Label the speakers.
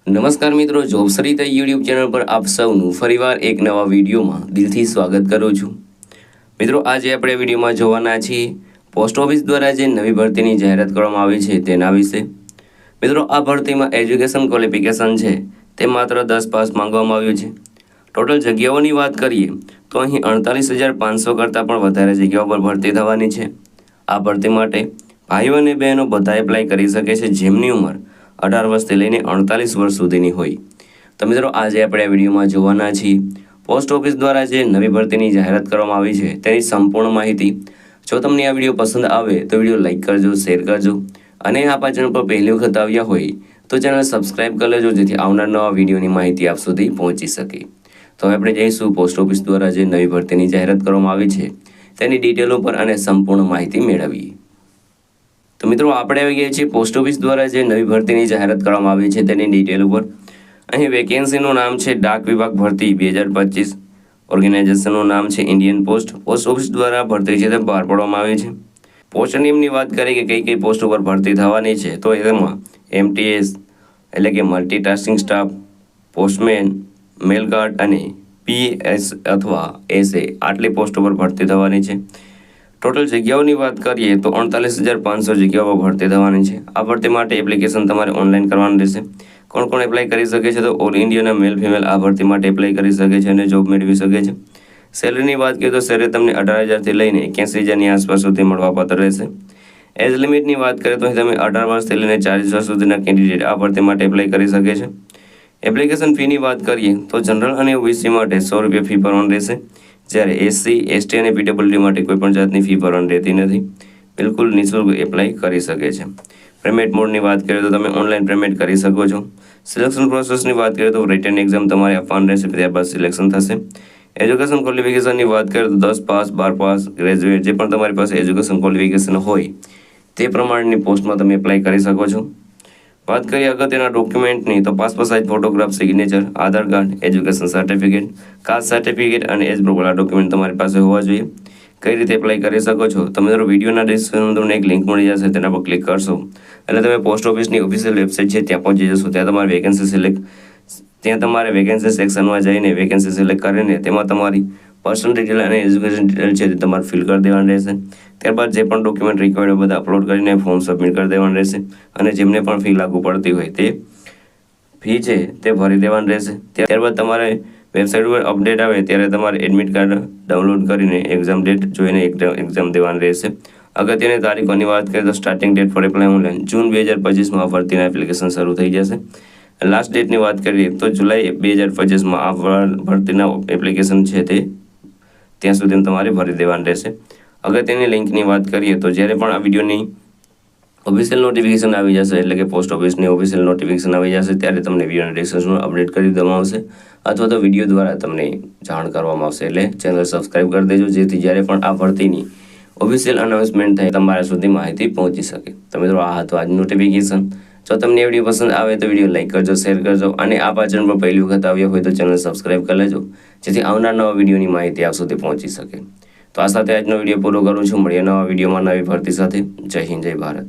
Speaker 1: નમસ્કાર મિત્રો, જોબસરીતા YouTube channel પર આપ સૌનું ફરીવાર એક નવા વિડીયોમાં દિલથી સ્વાગત કરું છું। મિત્રો, આજે આપણે વિડીયોમાં જોવાના છીએ પોસ્ટ ઓફિસ દ્વારા જે નવી ભરતીની જાહેરાત કરવામાં આવી છે તેના વિશે। મિત્રો, આ ભરતીમાં એજ્યુકેશન ક્વોલિફિકેશન છે તે માત્ર 10 પાસ માંગવામાં આવ્યું છે। ટોટલ જગ્યાઓની વાત કરીએ તો અહીં 48,500 કરતાં પણ વધારે જગ્યાઓ પર ભરતી થવાની છે। આ ભરતી માટે ભાઈઓ અને બહેનો બધા એપ્લાય કરી શકે છે જેમની ઉંમર 18 વર્ષથી લઈને 48 વર્ષ સુધીની હોય। તો મિત્રો, આજે આપણે આ વિડીયોમાં જોવાના છીએ પોસ્ટ ઓફિસ દ્વારા જે નવી ભરતીની જાહેરાત કરવામાં આવી છે તેની સંપૂર્ણ માહિતી। જો તમને આ વિડીયો પસંદ આવે તો વિડીયો લાઇક કરજો, શેર કરજો અને આ ચેનલ પર પહેલી વખત આવ્યા હોય તો ચેનલ સબસ્ક્રાઇબ કરી લેજો જેથી આવનાર નવા વિડીયોની માહિતી આપ સુધી પહોંચી શકે। તો આપણે જઈશું પોસ્ટ ઓફિસ દ્વારા જે નવી ભરતીની જાહેરાત કરવામાં આવી છે તેની ડિટેલો પર અને સંપૂર્ણ માહિતી મેળવીએ। તો મિત્રો, આપણે આવી ગયા છીએ પોસ્ટ ઓફિસ દ્વારા જે નવી ભરતીની જાહેરાત કરવામાં આવી છે તેની ડિટેલ ઉપર। અહીં વેકેન્સીનું નામ છે ડાક વિભાગ ભરતી 2025। ઓર્ગેનાઇઝેશનનું નામ છે ઇન્ડિયન પોસ્ટ। પોસ્ટ ઓફિસ દ્વારા ભરતી છે તે બહાર પાડવામાં આવી છે। પોસ્ટ નેમની વાત કરીએ કે કઈ પોસ્ટ ઉપર ભરતી થવાની છે તો એમાં MTS એટલે કે મલ્ટીટાસ્કિંગ સ્ટાફ, પોસ્ટમેન, મેલ ગાર્ડ અને PS અથવા SA આટલી પોસ્ટ ઉપર ભરતી થવાની છે। ટોટલ જગ્યાઓની વાત કરીએ તો 48,500 જગ્યાઓ પર ભરતી થવાની છે। આ ભરતી માટે એપ્લિકેશન તમારે ઓનલાઈન કરવાનું રહેશે। કોણ કોણ એપ્લાય કરી શકે છે તો ઓલ ઇન્ડિયાના મેલ ફિમેલ આ ભરતી માટે એપ્લાય કરી શકે છે અને જોબ મેળવી શકે છે। સેલરીની વાત કરીએ તો સેલરી તમને 18,000થી લઈને 81,000ની આસપાસ સુધી મળવાપાત્ર રહેશે। એજ લિમિટની વાત કરીએ તો તમે 18 વર્ષથી લઈને 40 વર્ષ સુધીના કેન્ડિડેટ આ ભરતી માટે એપ્લાય કરી શકે છે। એપ્લિકેશન ફીની વાત કરીએ તો જનરલ અને OBC માટે 100 રૂપિયા ફી ભરવાની રહેશે, જ્યારે SC, ST અને PWD માટે કોઈ પણ જાતની ફી ભરવાની રહેતી નથી। બિલકુલ નિઃશુલ્ક એપ્લાય કરી શકે છે। પેમેન્ટ મોડની વાત કરીએ તો તમે ઓનલાઈન પેમેન્ટ કરી શકો છો। સિલેક્શન પ્રોસેસની વાત કરીએ તો રિટન એક્ઝામ તમારે આપવાની રહેશે, ત્યારબાદ સિલેક્શન થશે। એજ્યુકેશન ક્વોલિફિકેશનની વાત કરીએ તો 10 પાસ, 12 પાસ, ગ્રેજ્યુએટ જે પણ તમારી પાસે એજ્યુકેશન ક્વોલિફિકેશન હોય તે પ્રમાણેની પોસ્ટમાં તમે એપ્લાય કરી શકો છો। વાત કરીએ અગત્યના ડોક્યુમેન્ટની તો passport size photograph, signature, Aadhaar card, education certificate, caste certificate અને એજ પ્રૂફ ડોક્યુમેન્ટ તમારી પાસે હોવા જોઈએ। કઈ રીતે એપ્લાય કરી શકો છો તો મિત્રો, વિડીયોના ડિસ્ક્રિપ્શનમાં તમને એક લિંક મળી જશે, તેના પર ક્લિક કરશો એટલે તમે પોસ્ટ ઓફિસની ઓફિશિયલ વેબસાઇટ છે ત્યાં પહોંચી જશો। ત્યાં તમારે વેકેન્સી સેક્શનમાં જઈને વેકેન્સી સિલેક્ટ કરીને તેમાં તમારી પર્સનલ ડિટેલ અને એજ્યુકેશન ડિટેલ છે તે તમારે ફિલ કરી દેવાની રહેશે। ત્યારબાદ જે પણ ડોક્યુમેન્ટ રિક્વાયર્ડ બધા અપલોડ કરીને ફોર્મ સબમિટ કરી દેવાનું રહેશે અને જેમને પણ ફી લાગુ પડતી હોય તે ફી છે તે ભરી દેવાની રહેશે। ત્યારબાદ તમારે વેબસાઇટ ઉપર અપડેટ આવે ત્યારે તમારે એડમિટ કાર્ડ ડાઉનલોડ કરીને એક્ઝામ ડેટ જોઈને એક્ઝામ દેવાની રહેશે। અગત્યની તારીખોની વાત કરીએ તો starting date for apply online June 2025માં ભરતીના એપ્લિકેશન શરૂ થઈ જશે। લાસ્ટ ડેટની વાત કરીએ તો જુલાઈ 2025માં આ ભરતીના એપ્લિકેશન છે તે ત્યાં સુધી તમારે ભરી દેવાનું રહેશે। અગત્યની લિંકની વાત કરીએ તો જ્યારે પણ આ વિડીયોની ઓફિશિયલ નોટિફિકેશન આવી જશે એટલે કે પોસ્ટ ઓફિસની ઓફિશિયલ નોટિફિકેશન આવી જશે ત્યારે તમને વિડીયોના ડિસ્ક્રિપ્શનમાં અપડેટ કરી દેવામાં આવશે અથવા તો વિડીયો દ્વારા તમને જાણ કરવામાં આવશે। એટલે ચેનલ સબસ્ક્રાઇબ કરી દેજો જેથી જ્યારે પણ આ ભરતીની ઓફિશિયલ અનાઉન્સમેન્ટ થાય તમારા સુધી માહિતી પહોંચી શકે। તો મિત્રો, આ હતું આજનું નોટિફિકેશન। જો તમને વિડીયો પસંદ આવે તો વિડીયો લાઇક કરજો, શેર કરજો અને આ ચેનલ પર પહેલી વખત આવ્યા હોય તો ચેનલ સબસ્ક્રાઇબ કરી લેજો જેથી આવનાર નવા વિડીયોની માહિતી આપ સુધી પહોંચી શકે। તો આ સાથે આજનો વિડીયો પૂરો કરું છું। મળીએ નવા વિડીયોમાં નવી ભરતી સાથે। જય હિન્દ, જય ભારત।